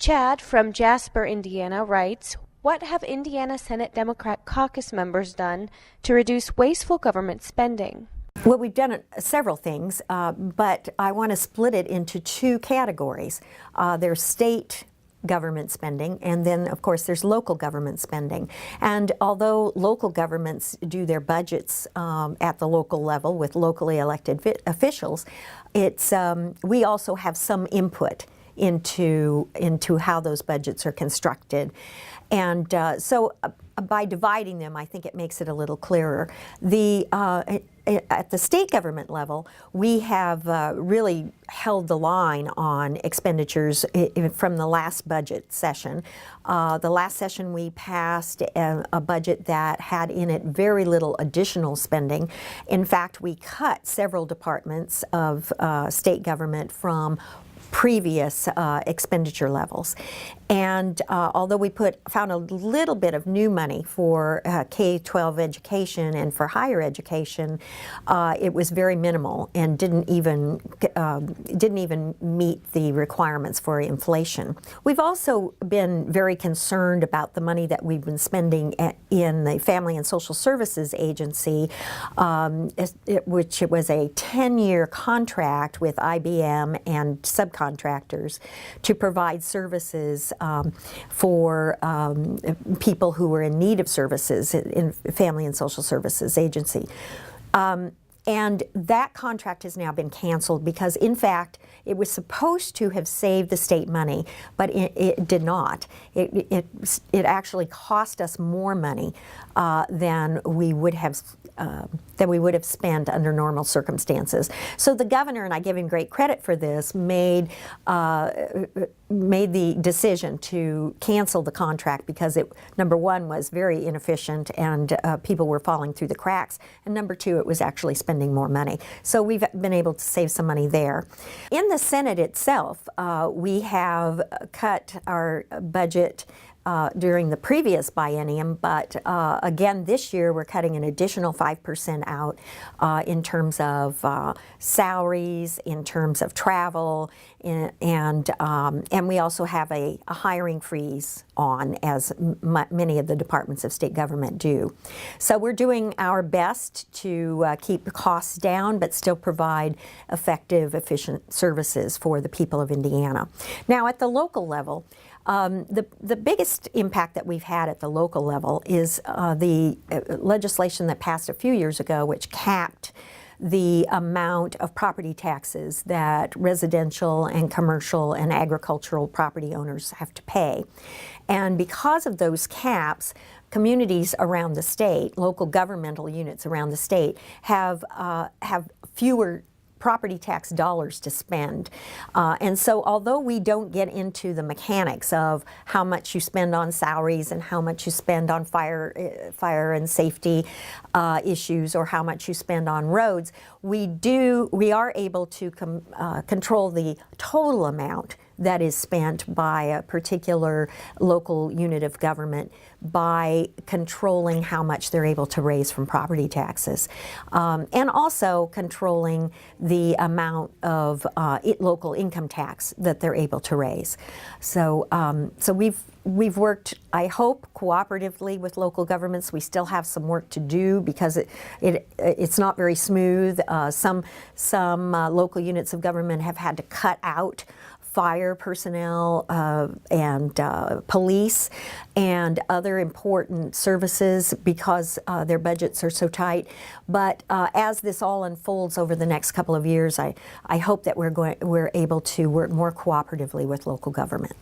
Chad from Jasper, Indiana writes, "What have Indiana Senate Democratic Caucus members done to reduce wasteful government spending?" Well, we've done several things, but I want to split it into two categories. There's state government spending, and then, of course, there's local government spending. And although local governments do their budgets at the local level with locally elected officials, we also have some input into how those budgets are constructed. And so by dividing them, I think it makes it a little clearer. At the state government level, we have really held the line on expenditures from the last budget session. The last session we passed a budget that had in it very little additional spending. In fact, we cut several departments of state government from previous expenditure levels. And although we found a little bit of new money for K-12 education and for higher education, it was very minimal and didn't even meet the requirements for inflation. We've also been very concerned about the money that we've been spending in the Family and Social Services Agency, which was a 10-year contract with IBM and subcontractors to provide services for people who were in need of services in Family and Social Services Agency. And that contract has now been canceled because, in fact, it was supposed to have saved the state money, but it did not. It actually cost us more money than we would have spent under normal circumstances. So the governor, and I give him great credit for this, made the decision to cancel the contract because it, number one, was very inefficient and people were falling through the cracks, and number two, it was actually spending more money. So we've been able to save some money there. In the Senate itself, we have cut our budget during the previous biennium, but again this year we're cutting an additional 5% out in terms of salaries, in terms of travel, and we also have a hiring freeze on, as many of the departments of state government do. So we're doing our best to keep costs down but still provide effective, efficient services for the people of Indiana. Now at the local level, the biggest impact that we've had at the local level is the legislation that passed a few years ago, which capped the amount of property taxes that residential and commercial and agricultural property owners have to pay. And because of those caps, communities around the state, local governmental units around the state, have fewer property tax dollars to spend. And so although we don't get into the mechanics of how much you spend on salaries and how much you spend on fire and safety issues, or how much you spend on roads, we are able to control the total amount that is spent by a particular local unit of government by controlling how much they're able to raise from property taxes, and also controlling the amount of local income tax that they're able to raise. So, we've worked, I hope, cooperatively with local governments. We still have some work to do because it's not very smooth. Some local units of government have had to cut out fire personnel and police and other important services because their budgets are so tight. But as this all unfolds over the next couple of years, I hope that we're able to work more cooperatively with local government.